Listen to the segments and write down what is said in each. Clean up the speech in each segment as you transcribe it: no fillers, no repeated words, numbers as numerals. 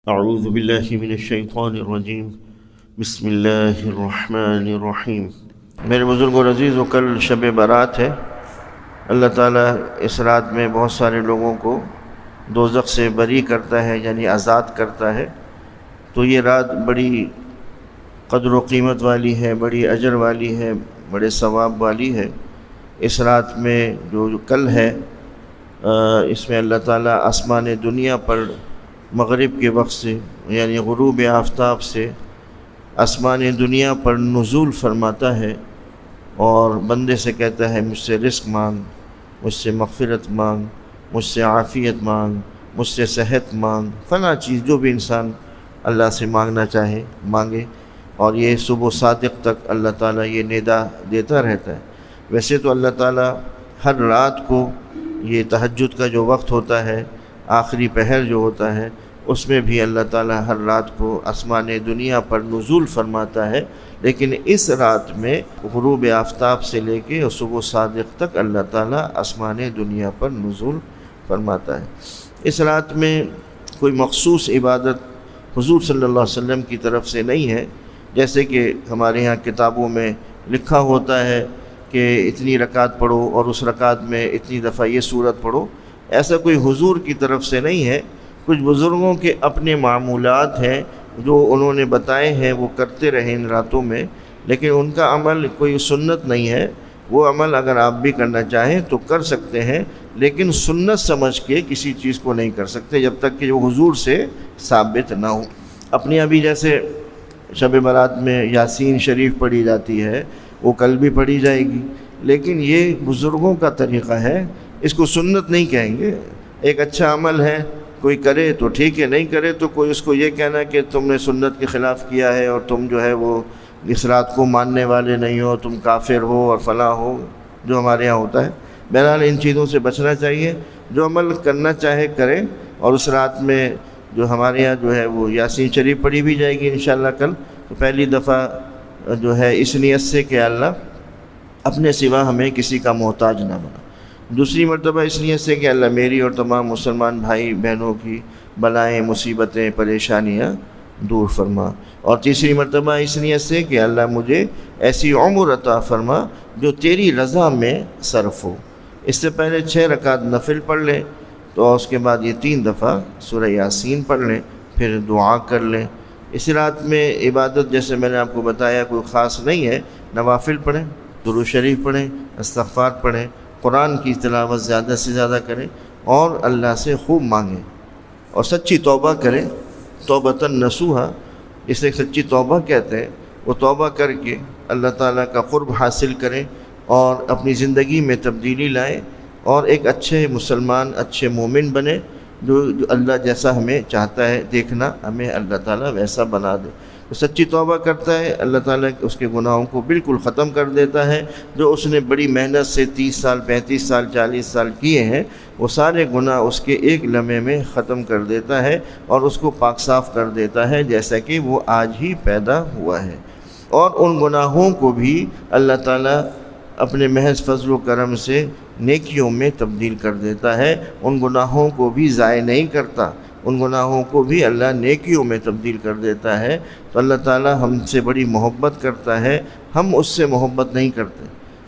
اعوذ باللہ من الشیطان الرجیم بسم اللہ الرحمن الرحیم۔ میرے بزرگ و عزیز، و کل شب برات ہے۔ اللہ تعالیٰ اس رات میں بہت سارے لوگوں کو دوزخ سے بری کرتا ہے، یعنی آزاد کرتا ہے۔ تو یہ رات بڑی قدر و قیمت والی ہے، بڑی اجر والی ہے، بڑے ثواب والی ہے۔ اس رات میں جو کل ہے، اس میں اللہ تعالیٰ آسمان دنیا پر مغرب کے وقت سے، یعنی غروب آفتاب سے آسمان دنیا پر نزول فرماتا ہے اور بندے سے کہتا ہے، مجھ سے رزق مانگ، مجھ سے مغفرت مانگ، مجھ سے عافیت مانگ، مجھ سے صحت مانگ، فلاں چیز جو بھی انسان اللہ سے مانگنا چاہے مانگے۔ اور یہ صبح صادق تک اللہ تعالیٰ یہ ندا دیتا رہتا ہے۔ ویسے تو اللہ تعالیٰ ہر رات کو، یہ تہجد کا جو وقت ہوتا ہے، آخری پہر جو ہوتا ہے، اس میں بھی اللہ تعالیٰ ہر رات کو آسمان دنیا پر نزول فرماتا ہے، لیکن اس رات میں غروب آفتاب سے لے کے صبح صادق تک اللہ تعالیٰ آسمان دنیا پر نزول فرماتا ہے۔ اس رات میں کوئی مخصوص عبادت حضور صلی اللہ علیہ وسلم کی طرف سے نہیں ہے، جیسے کہ ہمارے ہاں کتابوں میں لکھا ہوتا ہے کہ اتنی رکعت پڑھو اور اس رکعت میں اتنی دفعہ یہ سورت پڑھو۔ ایسا کوئی حضور کی طرف سے نہیں ہے۔ کچھ بزرگوں کے اپنے معمولات ہیں جو انہوں نے بتائے ہیں، وہ کرتے رہے ان راتوں میں، لیکن ان کا عمل کوئی سنت نہیں ہے۔ وہ عمل اگر آپ بھی کرنا چاہیں تو کر سکتے ہیں، لیکن سنت سمجھ کے کسی چیز کو نہیں کر سکتے جب تک کہ وہ حضور سے ثابت نہ ہو۔ اپنی ابھی جیسے شب برات میں یاسین شریف پڑھی جاتی ہے، وہ کل بھی پڑھی جائے گی، لیکن یہ بزرگوں کا طریقہ ہے، اس کو سنت نہیں کہیں گے۔ ایک اچھا عمل ہے، کوئی کرے تو ٹھیک ہے، نہیں کرے تو کوئی اس کو یہ کہنا کہ تم نے سنت کے خلاف کیا ہے اور تم جو ہے وہ اس رات کو ماننے والے نہیں ہو، تم کافر ہو اور فلاں ہو، جو ہمارے ہاں ہوتا ہے۔ بہرحال ان چیزوں سے بچنا چاہیے۔ جو عمل کرنا چاہے کرے، اور اس رات میں جو ہمارے ہاں جو ہے وہ یاسین شریف پڑھی بھی جائے گی انشاءاللہ کل۔ تو پہلی دفعہ جو ہے اس نیت سے کہ اللہ اپنے سوا ہمیں کسی کا محتاج نہ بنا۔ دوسری مرتبہ اس نیت سے کہ اللہ میری اور تمام مسلمان بھائی بہنوں کی بلائیں، مصیبتیں، پریشانیاں دور فرما۔ اور تیسری مرتبہ اس نیت سے کہ اللہ مجھے ایسی عمر عطا فرما جو تیری رضا میں صرف ہو۔ اس سے پہلے 6 رکعت نفل پڑھ لیں، تو اس کے بعد یہ 3 دفعہ سورہ یاسین پڑھ لیں، پھر دعا کر لیں۔ اس رات میں عبادت جیسے میں نے آپ کو بتایا کوئی خاص نہیں ہے، نوافل پڑھیں، درود شریف پڑھیں، استغفار پڑھیں، قرآن کی تلاوت زیادہ سے زیادہ کریں اور اللہ سے خوب مانگیں اور سچی توبہ کریں۔ توبۃ نصوحا، اسے سچی توبہ کہتے ہیں۔ وہ توبہ کر کے اللہ تعالیٰ کا قرب حاصل کریں اور اپنی زندگی میں تبدیلی لائیں اور ایک اچھے مسلمان، اچھے مومن بنیں، جو اللہ جیسا ہمیں چاہتا ہے دیکھنا، ہمیں اللہ تعالیٰ ویسا بنا دے۔ تو سچی توبہ کرتا ہے، اللہ تعالیٰ اس کے گناہوں کو بالکل ختم کر دیتا ہے۔ جو اس نے بڑی محنت سے 30 سال، 35 سال، 40 سال کیے ہیں، وہ سارے گناہ اس کے ایک لمحے میں ختم کر دیتا ہے اور اس کو پاک صاف کر دیتا ہے جیسا کہ وہ آج ہی پیدا ہوا ہے۔ اور ان گناہوں کو بھی اللہ تعالیٰ اپنے محض فضل و کرم سے نیکیوں میں تبدیل کر دیتا ہے۔ ان گناہوں کو بھی ضائع نہیں کرتا، ان گناہوں کو بھی اللہ نیکیوں میں تبدیل کر دیتا ہے۔ تو اللہ تعالیٰ ہم سے بڑی محبت کرتا ہے، ہم اس سے محبت نہیں کرتے۔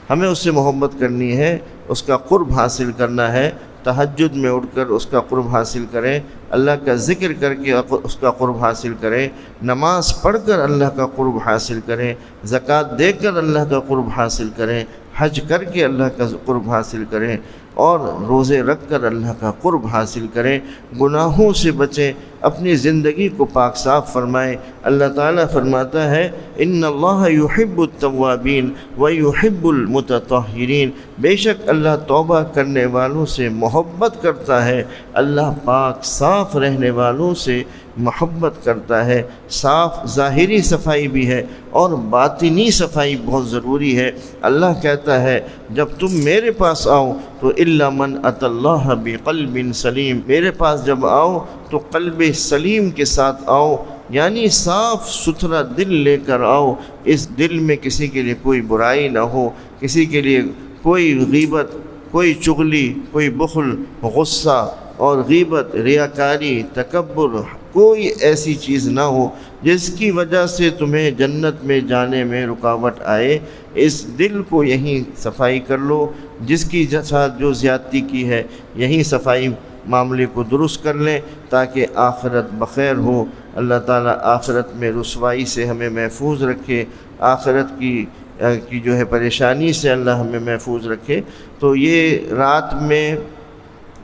ہمیں اس سے محبت کرنی ہے، اس کا قرب حاصل کرنا ہے۔ تہجد میں اٹھ کر اس کا قرب حاصل کریں، اللہ کا ذکر کر کے اس کا قرب حاصل کریں، نماز پڑھ کر اللہ کا قرب حاصل کریں، زکوٰۃ دے کر اللہ کا قرب حاصل کریں، حج کر کے اللہ کا قرب حاصل کریں اور روزے رکھ کر اللہ کا قرب حاصل کریں۔ گناہوں سے بچیں، اپنی زندگی کو پاک صاف فرمائیں۔ اللہ تعالیٰ فرماتا ہے، ان اللہ یحب التوابین ویحب المتطہرین، بے شک اللہ توبہ کرنے والوں سے محبت کرتا ہے، اللہ پاک صاف رہنے والوں سے محبت کرتا ہے۔ صاف ظاہری صفائی بھی ہے اور باطنی صفائی بہت ضروری ہے۔ اللہ کہتا ہے، جب تم میرے پاس آؤ تو الا من اتى اللہ بقلب سلیم، میرے پاس جب آؤ تو قلب سلیم کے ساتھ آؤ، یعنی صاف ستھرا دل لے کر آؤ۔ اس دل میں کسی کے لیے کوئی برائی نہ ہو، کسی کے لیے کوئی غیبت، کوئی چغلی، کوئی بخل، غصہ اور غیبت، ریاکاری، تکبر، کوئی ایسی چیز نہ ہو جس کی وجہ سے تمہیں جنت میں جانے میں رکاوٹ آئے، اس دل کو یہیں صفائی کر لو، جس کی ساتھ جو زیادتی کی ہے یہیں صفائی معاملے کو درست کر لیں تاکہ آخرت بخیر ہو۔ اللہ تعالیٰ آخرت میں رسوائی سے ہمیں محفوظ رکھے، آخرت کی جو ہے پریشانی سے اللہ ہمیں محفوظ رکھے۔ تو یہ رات میں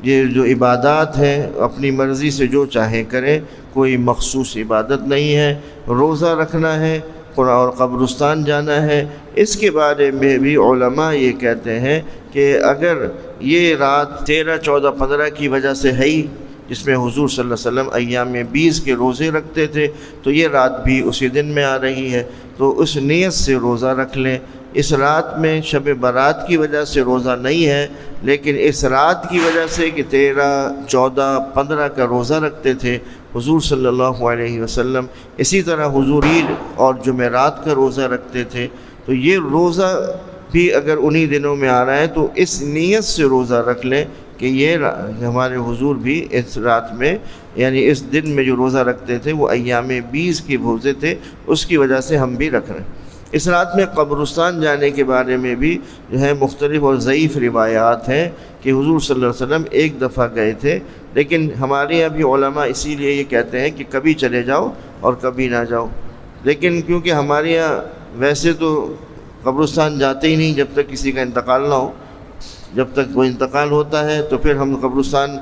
یہ جو عبادات ہیں اپنی مرضی سے جو چاہے کریں، کوئی مخصوص عبادت نہیں ہے۔ روزہ رکھنا ہے اور قبرستان جانا ہے، اس کے بارے میں بھی علماء یہ کہتے ہیں کہ اگر یہ رات 13، 14، 15 کی وجہ سے ہے ہی، جس میں حضور صلی اللہ علیہ وسلم ایام 20 کے روزے رکھتے تھے، تو یہ رات بھی اسی دن میں آ رہی ہے، تو اس نیت سے روزہ رکھ لیں۔ اس رات میں شب برات کی وجہ سے روزہ نہیں ہے، لیکن اس رات کی وجہ سے کہ 13، 14، 15 کا روزہ رکھتے تھے حضور صلی اللہ علیہ وسلم، اسی طرح حضور عید اور جمعرات کا روزہ رکھتے تھے، تو یہ روزہ بھی اگر انہی دنوں میں آ رہا ہے تو اس نیت سے روزہ رکھ لیں کہ یہ ہمارے حضور بھی اس رات میں، یعنی اس دن میں جو روزہ رکھتے تھے وہ ایام 20 کے روزے تھے، اس کی وجہ سے ہم بھی رکھ رہے ہیں۔ اس رات میں قبرستان جانے کے بارے میں بھی جو ہے مختلف اور ضعیف روایات ہیں کہ حضور صلی اللہ علیہ وسلم ایک دفعہ گئے تھے، لیکن ہمارے یہاں بھی علماء اسی لیے یہ کہتے ہیں کہ کبھی چلے جاؤ اور کبھی نہ جاؤ، لیکن کیونکہ ہمارے یہاں ویسے تو قبرستان جاتے ہی نہیں جب تک کسی کا انتقال نہ ہو، جب تک وہ انتقال ہوتا ہے تو پھر ہم قبرستان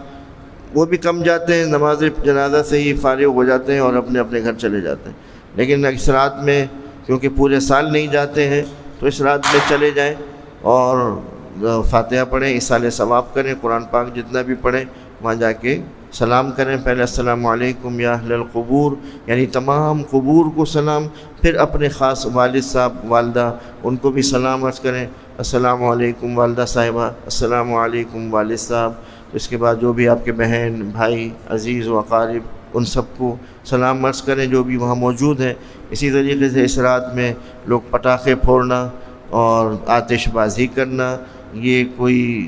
وہ بھی کم جاتے ہیں، نماز جنازہ سے ہی فارغ ہو جاتے ہیں اور اپنے اپنے گھر چلے جاتے ہیں۔ لیکن اس رات میں کیونکہ پورے سال نہیں جاتے ہیں تو اس رات میں چلے جائیں اور فاتحہ پڑھیں، ایصال ثواب کریں، قرآن پاک جتنا بھی پڑھیں، وہاں جا کے سلام کریں، پہلے السلام علیکم یا اہل القبور، یعنی تمام قبور کو سلام، پھر اپنے خاص والد صاحب والدہ ان کو بھی سلام عرض کریں، السلام علیکم والدہ صاحبہ، السلام علیکم والد صاحب، اس کے بعد جو بھی آپ کے بہن بھائی عزیز و اقارب ان سب کو سلام عرض کریں جو بھی وہاں موجود ہیں۔ اسی طریقے سے اس رات میں لوگ پٹاخے پھوڑنا اور آتش بازی کرنا یہ کوئی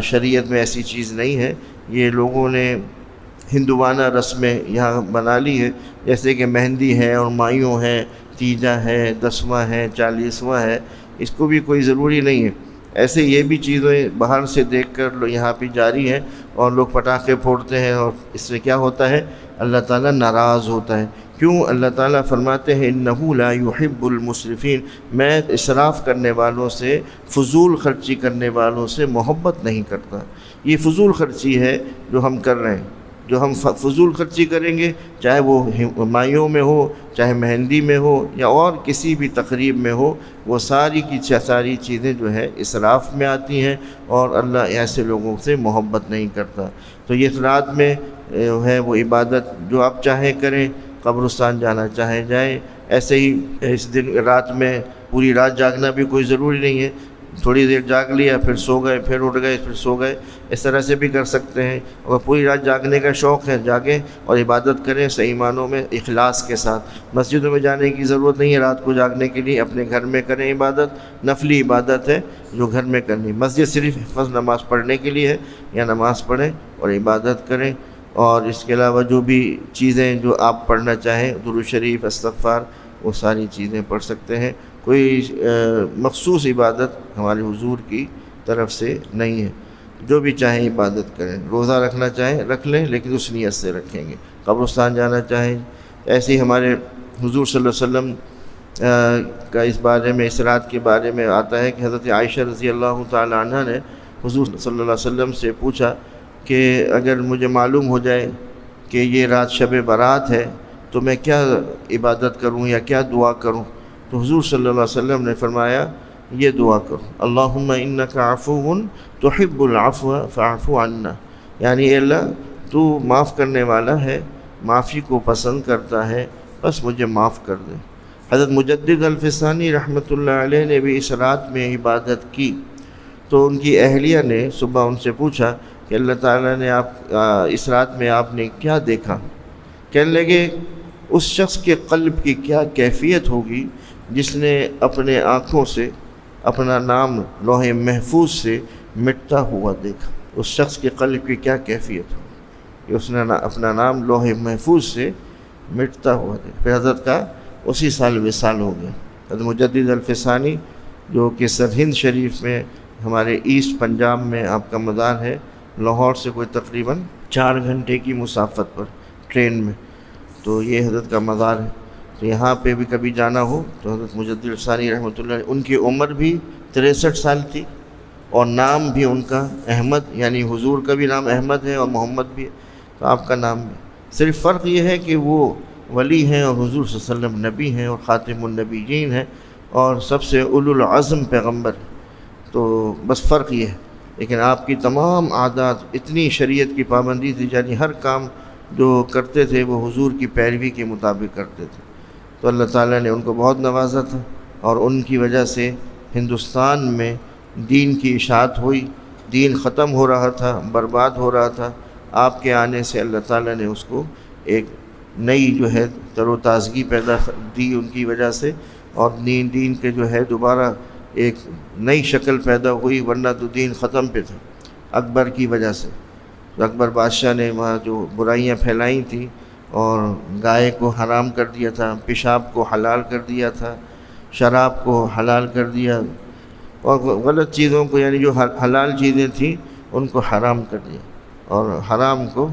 شریعت میں ایسی چیز نہیں ہے، یہ لوگوں نے ہندوانہ رسمیں یہاں بنا لی ہے، جیسے کہ مہندی ہے اور مایوں ہے، تیجا ہے، 10واں ہے، 40واں ہے، اس کو بھی کوئی ضروری نہیں ہے۔ ایسے یہ بھی چیزیں باہر سے دیکھ کر یہاں پہ جاری ہیں اور لوگ پٹاخے پھوڑتے ہیں، اور اس سے کیا ہوتا ہے؟ اللہ تعالیٰ ناراض ہوتا ہے۔ کیوں؟ اللہ تعالیٰ فرماتے ہیں انہ لا یحب المسرفین، میں اسراف کرنے والوں سے، فضول خرچی کرنے والوں سے محبت نہیں کرتا۔ یہ فضول خرچی ہے جو ہم کر رہے ہیں، جو ہم فضول خرچی کریں گے، چاہے وہ مائیوں میں ہو، چاہے مہندی میں ہو، یا اور کسی بھی تقریب میں ہو، وہ ساری کی ساری چیزیں جو ہے اسراف میں آتی ہیں، اور اللہ ایسے لوگوں سے محبت نہیں کرتا۔ تو یہ رات میں ہے وہ عبادت جو آپ چاہیں کریں، قبرستان جانا چاہیں جائیں، ایسے ہی اس دن رات میں پوری رات جاگنا بھی کوئی ضروری نہیں ہے، تھوڑی دیر جاگ لیا پھر سو گئے، پھر اٹھ گئے، پھر سو گئے، اس طرح سے بھی کر سکتے ہیں۔ اگر پوری رات جاگنے کا شوق ہے جاگیں اور عبادت کریں صحیح معنوں میں اخلاص کے ساتھ۔ مسجدوں میں جانے کی ضرورت نہیں ہے رات کو جاگنے کے لیے، اپنے گھر میں کریں عبادت، نفلی عبادت ہے جو گھر میں کرنی۔ مسجد صرف فرض نماز پڑھنے کے لیے ہے، یا نماز پڑھیں اور عبادت کریں، اور اس کے علاوہ جو بھی چیزیں جو آپ پڑھنا چاہیں، درود شریف، استغفار، وہ ساری چیزیں پڑھ سکتے ہیں۔ کوئی مخصوص عبادت ہمارے حضور کی طرف سے نہیں ہے، جو بھی چاہیں عبادت کریں۔ روزہ رکھنا چاہیں رکھ لیں، لیکن اس نیت سے رکھیں گے۔ قبرستان جانا چاہیں، ایسے ہی ہمارے حضور صلی اللہ علیہ وسلم کا اس بارے میں، اس رات کے بارے میں آتا ہے کہ حضرت عائشہ رضی اللہ تعالی عنہ نے حضور صلی اللہ علیہ وسلم سے پوچھا کہ اگر مجھے معلوم ہو جائے کہ یہ رات شب برات ہے تو میں کیا عبادت کروں یا کیا دعا کروں؟ تو حضور صلی اللہ علیہ وسلم نے فرمایا یہ دعا کرو، اللہم انک عفو تحب العفو فاعف عنا، یعنی اے اللہ تو معاف کرنے والا ہے، معافی کو پسند کرتا ہے، بس مجھے معاف کر دے۔ حضرت مجدد الفسانی رحمۃ اللہ علیہ نے بھی اس رات میں عبادت کی، تو ان کی اہلیہ نے صبح ان سے پوچھا کہ اللہ تعالیٰ نے اس رات میں آپ نے کیا دیکھا؟ کہنے لگے اس شخص کے قلب کی کیا کیفیت ہوگی جس نے اپنے آنکھوں سے اپنا نام لوح محفوظ سے مٹتا ہوا دیکھا۔ اس شخص کے قلب کی کیا کیفیت ہو؟ کہ اس نے اپنا نام لوح محفوظ سے مٹتا ہوا تھا۔ پھر حضرت کا اسی سال وصال ہو گیا۔ حضرت مجدد الفسانی جو کہ سرہند شریف میں ہمارے ایسٹ پنجاب میں آپ کا مزار ہے، لاہور سے کوئی تقریباً 4 گھنٹے کی مسافت پر ٹرین میں، تو یہ حضرت کا مزار ہے۔ تو یہاں پہ بھی کبھی جانا ہو تو حضرت مجدد الفسانی رحمۃ اللہ علیہ، ان کی عمر بھی 63 سال تھی اور نام بھی ان کا احمد، یعنی حضور کا بھی نام احمد ہے اور محمد بھی ہے، تو آپ کا نام بھی۔ صرف فرق یہ ہے کہ وہ ولی ہیں اور حضور صلی اللہ علیہ وسلم نبی ہیں اور خاتم النبیین ہیں اور سب سے اولو العزم پیغمبر ہیں، تو بس فرق یہ ہے۔ لیکن آپ کی تمام عادات، اتنی شریعت کی پابندی تھی، یعنی ہر کام جو کرتے تھے وہ حضور کی پیروی کے مطابق کرتے تھے، تو اللہ تعالیٰ نے ان کو بہت نوازا تھا اور ان کی وجہ سے ہندوستان میں دین کی اشاعت ہوئی، دین ختم ہو رہا تھا، برباد ہو رہا تھا۔ آپ کے آنے سے اللہ تعالیٰ نے اس کو ایک نئی جو ہے تر و تازگی پیدا دی ان کی وجہ سے، اور دین کے جو ہے دوبارہ ایک نئی شکل پیدا ہوئی، ورنہ تو دین ختم پہ تھا اکبر کی وجہ سے۔ اکبر بادشاہ نے وہاں جو برائیاں پھیلائی تھیں اور گائے کو حرام کر دیا تھا، پیشاب کو حلال کر دیا تھا، شراب کو حلال کر دیا، اور غلط چیزوں کو، یعنی جو حلال چیزیں تھیں ان کو حرام کر دیا اور حرام کو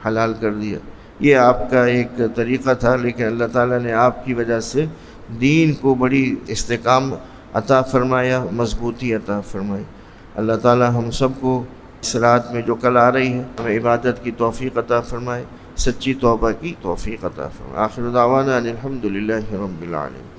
حلال کر دیا۔ یہ آپ کا ایک طریقہ تھا، لیکن اللہ تعالیٰ نے آپ کی وجہ سے دین کو بڑی استحکام عطا فرمایا، مضبوطی عطا فرمائی۔ اللہ تعالیٰ ہم سب کو اس رات میں جو کل آ رہی ہے ہمیں عبادت کی توفیق عطا فرمائے، سچی توبہ کی توفیق عطا فرمائے۔ آخر دعوانا ان الحمد للہ رب العالمین۔